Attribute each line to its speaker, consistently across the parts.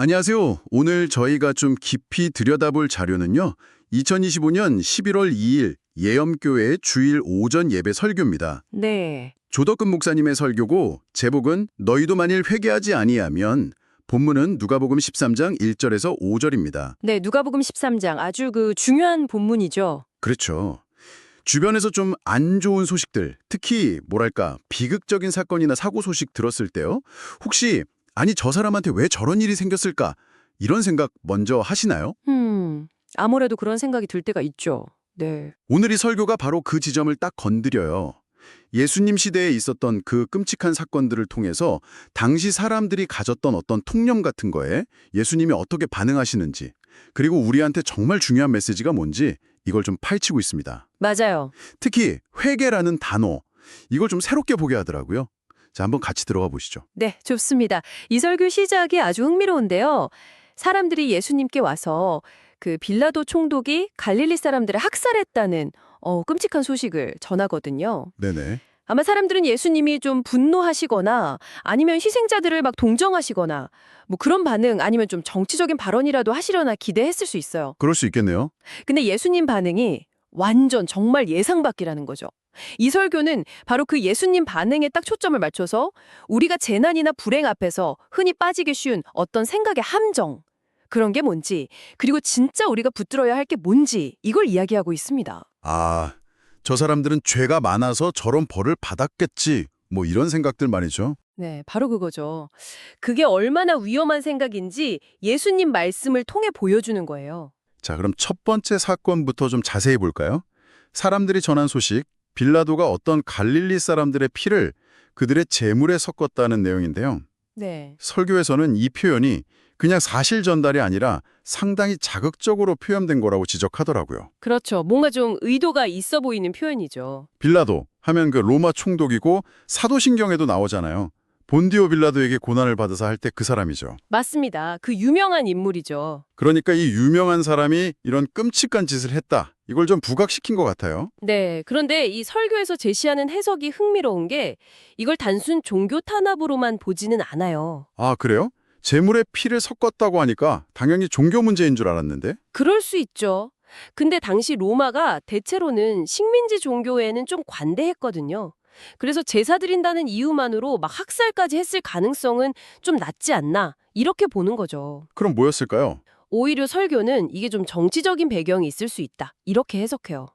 Speaker 1: 안녕하세요. 오늘 저희가 좀 깊이 들여다볼 자료는요. 2025년 11월 2일 예엄교회 주일 오전 예배 설교입니다.
Speaker 2: 네.
Speaker 1: 조덕근 목사님의 설교고 제목은 너희도 만일 회개하지 아니하면, 본문은 누가복음 13장 1절에서 5절입니다.
Speaker 2: 네, 누가복음 13장 아주 중요한 본문이죠.
Speaker 1: 그렇죠. 주변에서 좀 안 좋은 소식들, 특히 뭐랄까 비극적인 사건이나 사고 소식 들었을 때요. 혹시 아니 저 사람한테 왜 저런 일이 생겼을까? 이런 생각 먼저 하시나요?
Speaker 2: 아무래도 그런 생각이 들 때가 있죠. 네.
Speaker 1: 오늘 이 설교가 바로 그 지점을 딱 건드려요. 예수님 시대에 있었던 그 끔찍한 사건들을 통해서 당시 사람들이 가졌던 어떤 통념 같은 거에 예수님이 어떻게 반응하시는지, 그리고 우리한테 정말 중요한 메시지가 뭔지 이걸 좀 파헤치고 있습니다.
Speaker 2: 맞아요.
Speaker 1: 특히 회개라는 단어, 이걸 좀 새롭게 보게 하더라고요. 자, 한번 같이 들어가 보시죠.
Speaker 2: 네, 좋습니다. 이 설교 시작이 아주 흥미로운데요. 사람들이 예수님께 와서 그 빌라도 총독이 갈릴리 사람들을 학살했다는 끔찍한 소식을 전하거든요.
Speaker 1: 네네.
Speaker 2: 아마 사람들은 예수님이 좀 분노하시거나 아니면 희생자들을 막 동정하시거나 뭐 그런 반응 아니면 좀 정치적인 발언이라도 하시려나 기대했을 수 있어요.
Speaker 1: 그럴 수 있겠네요.
Speaker 2: 근데 예수님 반응이 완전 정말 예상 밖이라는 거죠. 이 설교는 바로 그 예수님 반응에 딱 초점을 맞춰서 우리가 재난이나 불행 앞에서 흔히 빠지기 쉬운 어떤 생각의 함정, 그런 게 뭔지, 그리고 진짜 우리가 붙들어야 할 게 뭔지 이걸 이야기하고 있습니다.
Speaker 1: 아, 저 사람들은 죄가 많아서 저런 벌을 받았겠지. 뭐 이런 생각들 말이죠.
Speaker 2: 네, 바로 그거죠. 그게 얼마나 위험한 생각인지 예수님 말씀을 통해 보여주는 거예요.
Speaker 1: 자, 그럼 첫 번째 사건부터 좀 자세히 볼까요? 사람들이 전한 소식, 빌라도가 어떤 갈릴리 사람들의 피를 그들의 제물에 섞었다는 내용인데요.
Speaker 2: 네.
Speaker 1: 설교에서는 이 표현이 그냥 사실 전달이 아니라 상당히 자극적으로 표현된 거라고 지적하더라고요.
Speaker 2: 그렇죠. 뭔가 좀 의도가 있어 보이는 표현이죠.
Speaker 1: 빌라도 하면 그 로마 총독이고 사도신경에도 나오잖아요. 본디오 빌라도에게 고난을 받아서 할 때 그 사람이죠.
Speaker 2: 맞습니다. 그 유명한 인물이죠.
Speaker 1: 그러니까 이 유명한 사람이 이런 끔찍한 짓을 했다. 이걸 좀 부각시킨 것 같아요.
Speaker 2: 네. 그런데 이 설교에서 제시하는 해석이 흥미로운 게 이걸 단순 종교 탄압으로만 보지는 않아요.
Speaker 1: 아, 그래요? 제물에 피를 섞었다고 하니까 당연히 종교 문제인 줄 알았는데.
Speaker 2: 그럴 수 있죠. 근데 당시 로마가 대체로는 식민지 종교에는 좀 관대했거든요. 그래서 제사 드린다는 이유만으로 막 학살까지 했을 가능성은 좀 낮지 않나 이렇게 보는 거죠.
Speaker 1: 그럼 뭐였을까요?
Speaker 2: 오히려 설교는 이게 좀 정치적인 배경이 있을 수 있다 이렇게 해석해요.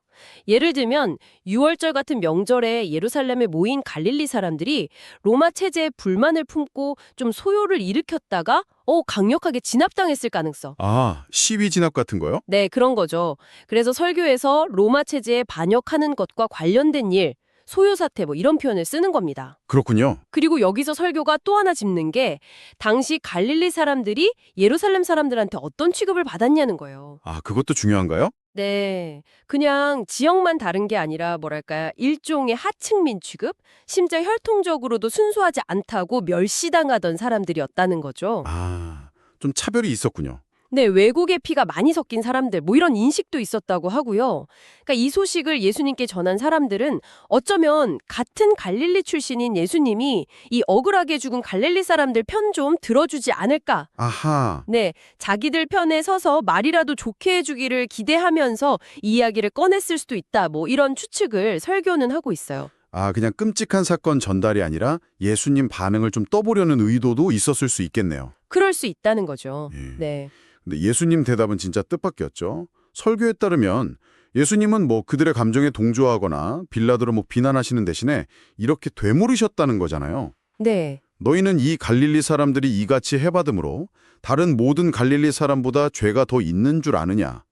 Speaker 2: 예를 들면 유월절 같은 명절에 예루살렘에 모인 갈릴리 사람들이 로마 체제에 불만을 품고 좀 소요를 일으켰다가 강력하게 진압당했을 가능성.
Speaker 1: 아, 시위 진압 같은 거요?
Speaker 2: 네, 그런 거죠. 그래서 설교에서 로마 체제에 반역하는 것과 관련된 일, 소요 사태 뭐 이런 표현을 쓰는 겁니다.
Speaker 1: 그렇군요.
Speaker 2: 그리고 여기서 설교가 또 하나 짚는 게 당시 갈릴리 사람들이 예루살렘 사람들한테 어떤 취급을 받았냐는 거예요.
Speaker 1: 아, 그것도 중요한가요?
Speaker 2: 네, 그냥 지역만 다른 게 아니라 뭐랄까요, 일종의 하층민 취급? 심지어 혈통적으로도 순수하지 않다고 멸시당하던 사람들이었다는 거죠.
Speaker 1: 아, 좀 차별이 있었군요.
Speaker 2: 네, 외국의 피가 많이 섞인 사람들, 뭐 이런 인식도 있었다고 하고요. 그러니까 이 소식을 예수님께 전한 사람들은 어쩌면 같은 갈릴리 출신인 예수님이 이 억울하게 죽은 갈릴리 사람들 편 좀 들어주지 않을까.
Speaker 1: 아하.
Speaker 2: 네, 자기들 편에 서서 말이라도 좋게 해주기를 기대하면서 이 이야기를 꺼냈을 수도 있다. 뭐 이런 추측을 설교는 하고 있어요.
Speaker 1: 아, 그냥 끔찍한 사건 전달이 아니라 예수님 반응을 좀 떠보려는 의도도 있었을 수 있겠네요.
Speaker 2: 그럴 수 있다는 거죠.
Speaker 1: 예.
Speaker 2: 네.
Speaker 1: 근데 예수님 대답은 진짜 뜻밖이었죠. 설교에 따르면 예수님은 뭐 그들의 감정에 동조하거나 빌라도를 뭐 비난하시는 대신에 이렇게 되물으셨다는 거잖아요.
Speaker 2: 네.
Speaker 1: 너희는 이 갈릴리 사람들이 이같이 해받음으로 다른 모든 갈릴리 사람보다 죄가 더 있는 줄 아느냐.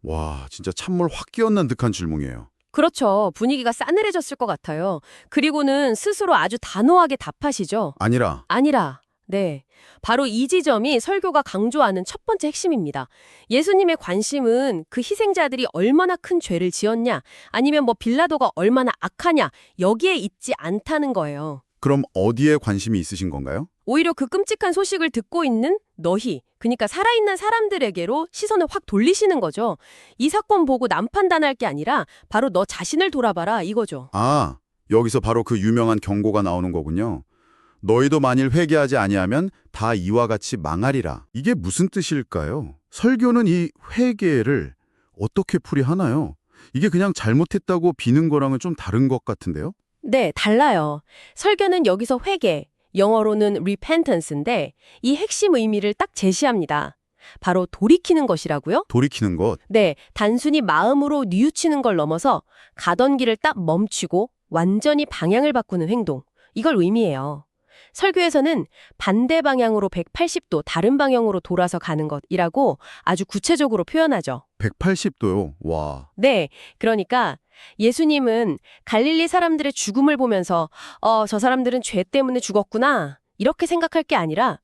Speaker 1: 와, 진짜 찬물 확 끼얹는 듯한 질문이에요.
Speaker 2: 그렇죠. 분위기가 싸늘해졌을 것 같아요. 그리고는 스스로 아주 단호하게 답하시죠.
Speaker 1: 아니라.
Speaker 2: 아니라. 네. 바로 이 지점이 설교가 강조하는 첫 번째 핵심입니다. 예수님의 관심은 그 희생자들이 얼마나 큰 죄를 지었냐, 아니면 뭐 빌라도가 얼마나 악하냐, 여기에 있지 않다는 거예요.
Speaker 1: 그럼 어디에 관심이 있으신 건가요?
Speaker 2: 오히려 그 끔찍한 소식을 듣고 있는 너희, 그러니까 살아있는 사람들에게로 시선을 확 돌리시는 거죠. 이 사건 보고 남 판단할 게 아니라 바로 너 자신을 돌아봐라 이거죠.
Speaker 1: 아, 여기서 바로 그 유명한 경고가 나오는 거군요. 너희도 만일 회개하지 아니하면 다 이와 같이 망하리라. 이게 무슨 뜻일까요? 설교는 이 회개를 어떻게 풀이하나요? 이게 그냥 잘못했다고 비는 거랑은 좀 다른 것 같은데요?
Speaker 2: 네, 달라요. 설교는 여기서 회개, 영어로는 repentance인데 이 핵심 의미를 딱 제시합니다. 바로 돌이키는 것이라고요?
Speaker 1: 돌이키는 것.
Speaker 2: 네, 단순히 마음으로 뉘우치는 걸 넘어서 가던 길을 딱 멈추고 완전히 방향을 바꾸는 행동. 이걸 의미해요. 설교에서는 반대 방향으로 180도 다른 방향으로 돌아서 가는 것이라고 아주 구체적으로 표현하죠.
Speaker 1: 180도요. 와.
Speaker 2: 네, 그러니까 예수님은 갈릴리 사람들의 죽음을 보면서 저 사람들은 죄 때문에 죽었구나 이렇게 생각할 게 아니라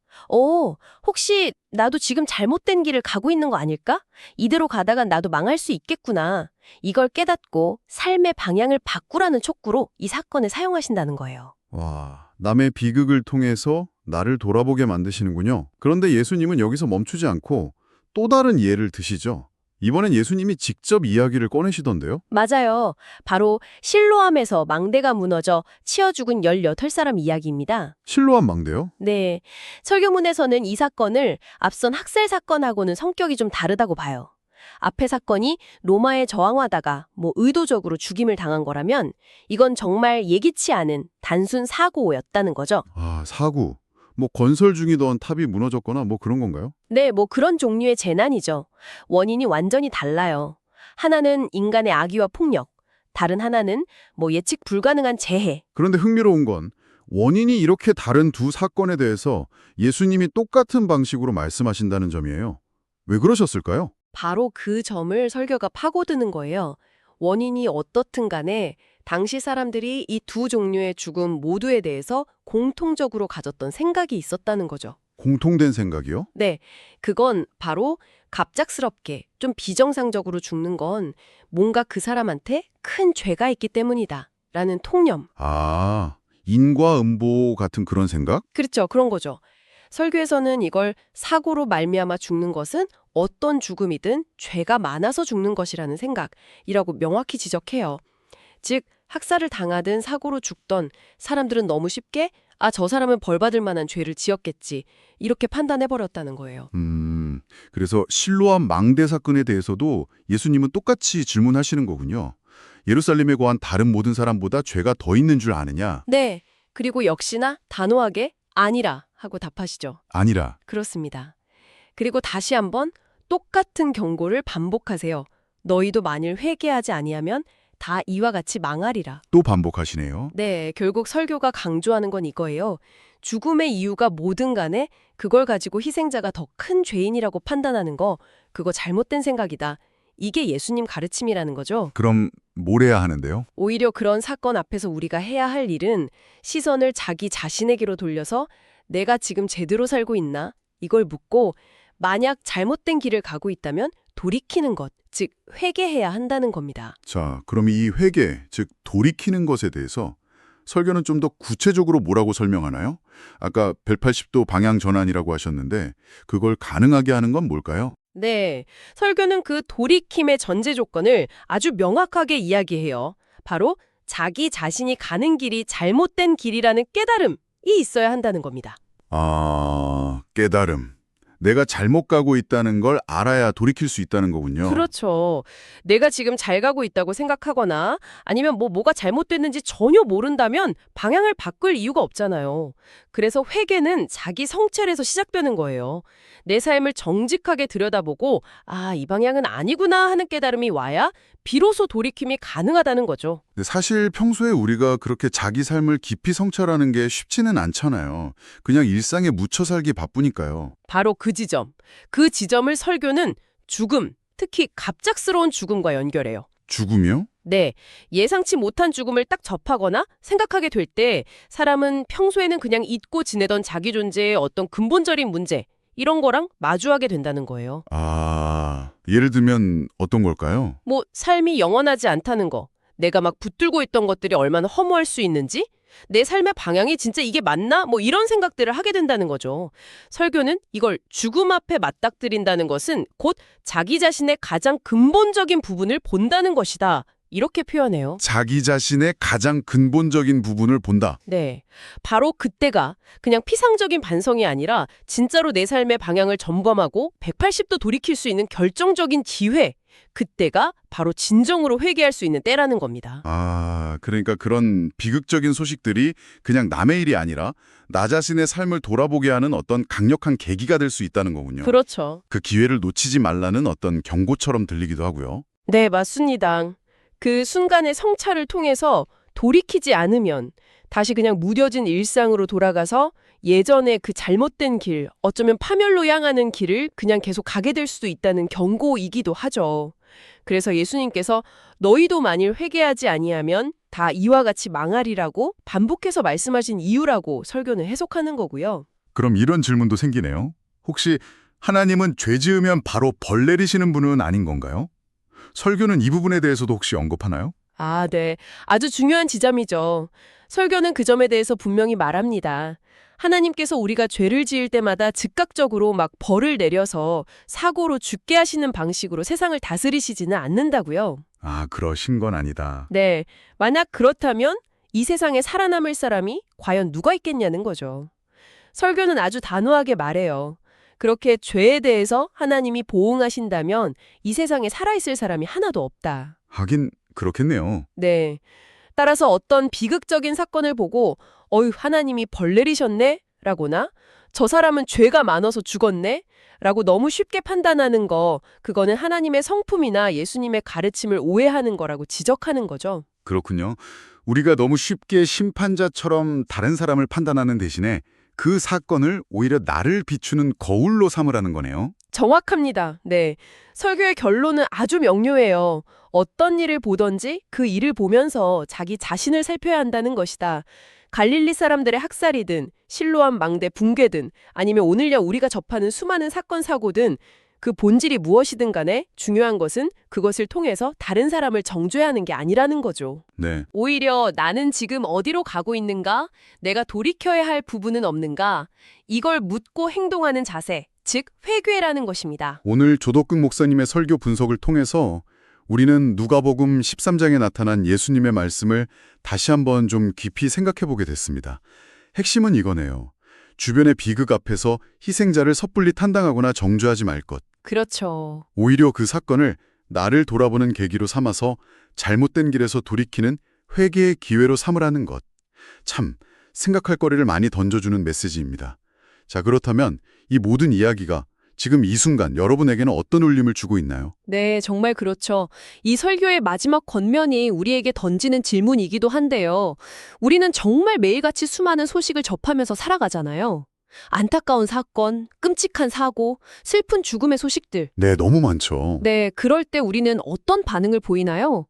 Speaker 2: 혹시 나도 지금 잘못된 길을 가고 있는 거 아닐까? 이대로 가다가 나도 망할 수 있겠구나. 이걸 깨닫고 삶의 방향을 바꾸라는 촉구로 이 사건을 사용하신다는 거예요.
Speaker 1: 와, 남의 비극을 통해서 나를 돌아보게 만드시는군요. 그런데 예수님은 여기서 멈추지 않고 또 다른 예를 드시죠. 이번엔 예수님이 직접 이야기를 꺼내시던데요.
Speaker 2: 맞아요. 바로 실로암에서 망대가 무너져 치어 죽은 18사람 이야기입니다.
Speaker 1: 실로암 망대요?
Speaker 2: 네, 설교문에서는 이 사건을 앞선 학살 사건하고는 성격이 좀 다르다고 봐요. 앞의 사건이 로마에 저항하다가 의도적으로 죽임을 당한 거라면 이건 정말 예기치 않은 단순 사고였다는 거죠.
Speaker 1: 아, 사고. 건설 중이던 탑이 무너졌거나 그런 건가요?
Speaker 2: 네, 그런 종류의 재난이죠. 원인이 완전히 달라요. 하나는 인간의 악의와 폭력, 다른 하나는 예측 불가능한 재해.
Speaker 1: 그런데 흥미로운 건 원인이 이렇게 다른 두 사건에 대해서 예수님이 똑같은 방식으로 말씀하신다는 점이에요. 왜 그러셨을까요?
Speaker 2: 바로 그 점을 설교가 파고드는 거예요. 원인이 어떻든 간에 당시 사람들이 이 두 종류의 죽음 모두에 대해서 공통적으로 가졌던 생각이 있었다는 거죠.
Speaker 1: 공통된 생각이요?
Speaker 2: 네, 그건 바로 갑작스럽게 좀 비정상적으로 죽는 건 뭔가 그 사람한테 큰 죄가 있기 때문이다 라는 통념.
Speaker 1: 아, 인과응보 같은 그런 생각?
Speaker 2: 그렇죠, 그런 거죠. 설교에서는 이걸 사고로 말미암아 죽는 것은 어떤 죽음이든 죄가 많아서 죽는 것이라는 생각이라고 명확히 지적해요. 즉, 학살을 당하든 사고로 죽던 사람들은 너무 쉽게 저 사람은 벌받을 만한 죄를 지었겠지 이렇게 판단해버렸다는 거예요.
Speaker 1: 그래서 실로암 망대 사건에 대해서도 예수님은 똑같이 질문하시는 거군요. 예루살렘에 거한 다른 모든 사람보다 죄가 더 있는 줄 아느냐?
Speaker 2: 네, 그리고 역시나 단호하게 아니라 하고 답하시죠.
Speaker 1: 아니라.
Speaker 2: 그렇습니다. 그리고 다시 한번 똑같은 경고를 반복하세요. 너희도 만일 회개하지 아니하면 다 이와 같이 망하리라.
Speaker 1: 또 반복하시네요.
Speaker 2: 네, 결국 설교가 강조하는 건 이거예요. 죽음의 이유가 뭐든 간에 그걸 가지고 희생자가 더 큰 죄인이라고 판단하는 거, 그거 잘못된 생각이다. 이게 예수님 가르침이라는 거죠.
Speaker 1: 그럼 뭘 해야 하는데요?
Speaker 2: 오히려 그런 사건 앞에서 우리가 해야 할 일은 시선을 자기 자신에게로 돌려서 내가 지금 제대로 살고 있나? 이걸 묻고 만약 잘못된 길을 가고 있다면 돌이키는 것, 즉 회개해야 한다는 겁니다.
Speaker 1: 자, 그럼 이 회개, 즉 돌이키는 것에 대해서 설교는 좀 더 구체적으로 뭐라고 설명하나요? 아까 180도 방향 전환이라고 하셨는데 그걸 가능하게 하는 건 뭘까요?
Speaker 2: 네, 설교는 그 돌이킴의 전제 조건을 아주 명확하게 이야기해요. 바로 자기 자신이 가는 길이 잘못된 길이라는 깨달음이 있어야 한다는 겁니다.
Speaker 1: 아, 깨달음. 내가 잘못 가고 있다는 걸 알아야 돌이킬 수 있다는 거군요.
Speaker 2: 그렇죠. 내가 지금 잘 가고 있다고 생각하거나 아니면 뭐가 잘못됐는지 전혀 모른다면 방향을 바꿀 이유가 없잖아요. 그래서 회개는 자기 성찰에서 시작되는 거예요. 내 삶을 정직하게 들여다보고 이 방향은 아니구나 하는 깨달음이 와야 비로소 돌이킴이 가능하다는 거죠.
Speaker 1: 근데 사실 평소에 우리가 그렇게 자기 삶을 깊이 성찰하는 게 쉽지는 않잖아요. 그냥 일상에 묻혀 살기 바쁘니까요.
Speaker 2: 바로 그 지점. 그 지점을 설교는 죽음, 특히 갑작스러운 죽음과 연결해요.
Speaker 1: 죽음이요?
Speaker 2: 네, 예상치 못한 죽음을 딱 접하거나 생각하게 될 때 사람은 평소에는 그냥 잊고 지내던 자기 존재의 어떤 근본적인 문제, 이런 거랑 마주하게 된다는 거예요.
Speaker 1: 아, 예를 들면 어떤 걸까요?
Speaker 2: 삶이 영원하지 않다는 거, 내가 막 붙들고 있던 것들이 얼마나 허무할 수 있는지, 내 삶의 방향이 진짜 이게 맞나? 이런 생각들을 하게 된다는 거죠. 설교는 이걸 죽음 앞에 맞닥뜨린다는 것은 곧 자기 자신의 가장 근본적인 부분을 본다는 것이다. 이렇게 표현해요.
Speaker 1: 자기 자신의 가장 근본적인 부분을 본다.
Speaker 2: 네. 바로 그때가 그냥 피상적인 반성이 아니라 진짜로 내 삶의 방향을 점검하고 180도 돌이킬 수 있는 결정적인 기회. 그때가 바로 진정으로 회개할 수 있는 때라는 겁니다.
Speaker 1: 아, 그러니까 그런 비극적인 소식들이 그냥 남의 일이 아니라 나 자신의 삶을 돌아보게 하는 어떤 강력한 계기가 될 수 있다는 거군요.
Speaker 2: 그렇죠.
Speaker 1: 그 기회를 놓치지 말라는 어떤 경고처럼 들리기도 하고요.
Speaker 2: 네, 맞습니다. 그 순간의 성찰을 통해서 돌이키지 않으면 다시 그냥 무뎌진 일상으로 돌아가서 예전의 그 잘못된 길, 어쩌면 파멸로 향하는 길을 그냥 계속 가게 될 수도 있다는 경고이기도 하죠. 그래서 예수님께서 너희도 만일 회개하지 아니하면 다 이와 같이 망하리라고 반복해서 말씀하신 이유라고 설교는 해석하는 거고요.
Speaker 1: 그럼 이런 질문도 생기네요. 혹시 하나님은 죄 지으면 바로 벌 내리시는 분은 아닌 건가요? 설교는 이 부분에 대해서도 혹시 언급하나요?
Speaker 2: 아, 네. 아주 중요한 지점이죠. 설교는 그 점에 대해서 분명히 말합니다. 하나님께서 우리가 죄를 지을 때마다 즉각적으로 막 벌을 내려서 사고로 죽게 하시는 방식으로 세상을 다스리시지는 않는다고요.
Speaker 1: 아, 그러신 건 아니다.
Speaker 2: 네. 만약 그렇다면 이 세상에 살아남을 사람이 과연 누가 있겠냐는 거죠. 설교는 아주 단호하게 말해요. 그렇게 죄에 대해서 하나님이 보응하신다면 이 세상에 살아있을 사람이 하나도 없다.
Speaker 1: 하긴 그렇겠네요.
Speaker 2: 네. 따라서 어떤 비극적인 사건을 보고 어휴 하나님이 벌 내리셨네? 라거나 저 사람은 죄가 많아서 죽었네? 라고 너무 쉽게 판단하는 거 그거는 하나님의 성품이나 예수님의 가르침을 오해하는 거라고 지적하는 거죠.
Speaker 1: 그렇군요. 우리가 너무 쉽게 심판자처럼 다른 사람을 판단하는 대신에 그 사건을 오히려 나를 비추는 거울로 삼으라는 거네요.
Speaker 2: 정확합니다. 네. 설교의 결론은 아주 명료해요. 어떤 일을 보든지 그 일을 보면서 자기 자신을 살펴야 한다는 것이다. 갈릴리 사람들의 학살이든 실로암 망대 붕괴든 아니면 오늘날 우리가 접하는 수많은 사건 사고든 그 본질이 무엇이든 간에 중요한 것은 그것을 통해서 다른 사람을 정죄하는 게 아니라는 거죠.
Speaker 1: 네.
Speaker 2: 오히려 나는 지금 어디로 가고 있는가? 내가 돌이켜야 할 부분은 없는가? 이걸 묻고 행동하는 자세, 즉 회개라는 것입니다.
Speaker 1: 오늘 조덕극 목사님의 설교 분석을 통해서 우리는 누가복음 13장에 나타난 예수님의 말씀을 다시 한번 좀 깊이 생각해 보게 됐습니다. 핵심은 이거네요. 주변의 비극 앞에서 희생자를 섣불리 탄당하거나 정죄하지 말 것.
Speaker 2: 그렇죠.
Speaker 1: 오히려 그 사건을 나를 돌아보는 계기로 삼아서 잘못된 길에서 돌이키는 회개의 기회로 삼으라는 것. 참, 생각할 거리를 많이 던져주는 메시지입니다. 자, 그렇다면 이 모든 이야기가 지금 이 순간 여러분에게는 어떤 울림을 주고 있나요?
Speaker 2: 네, 정말 그렇죠. 이 설교의 마지막 권면이 우리에게 던지는 질문이기도 한데요. 우리는 정말 매일같이 수많은 소식을 접하면서 살아가잖아요. 안타까운 사건, 끔찍한 사고, 슬픈 죽음의 소식들.
Speaker 1: 네, 너무 많죠.
Speaker 2: 네, 그럴 때 우리는 어떤 반응을 보이나요?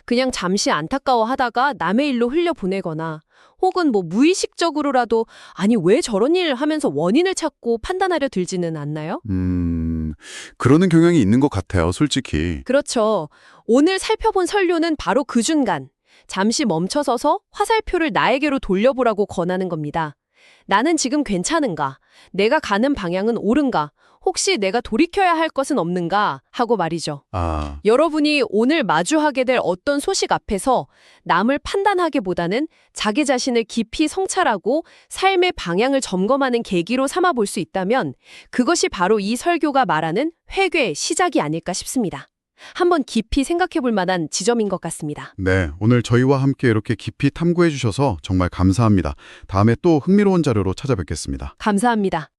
Speaker 2: 그냥 잠시 안타까워하다가 남의 일로 흘려보내거나 혹은 무의식적으로라도 아니 왜 저런 일을 하면서 원인을 찾고 판단하려 들지는 않나요?
Speaker 1: 그러는 경향이 있는 것 같아요, 솔직히.
Speaker 2: 그렇죠. 오늘 살펴본 설교는 바로 그 중간, 잠시 멈춰서서 화살표를 나에게로 돌려보라고 권하는 겁니다. 나는 지금 괜찮은가? 내가 가는 방향은 옳은가? 혹시 내가 돌이켜야 할 것은 없는가? 하고 말이죠.
Speaker 1: 아,
Speaker 2: 여러분이 오늘 마주하게 될 어떤 소식 앞에서 남을 판단하기보다는 자기 자신을 깊이 성찰하고 삶의 방향을 점검하는 계기로 삼아 볼 수 있다면 그것이 바로 이 설교가 말하는 회개의 시작이 아닐까 싶습니다. 한번 깊이 생각해 볼 만한 지점인 것 같습니다.
Speaker 1: 네, 오늘 저희와 함께 이렇게 깊이 탐구해 주셔서 정말 감사합니다. 다음에 또 흥미로운 자료로 찾아뵙겠습니다.
Speaker 2: 감사합니다.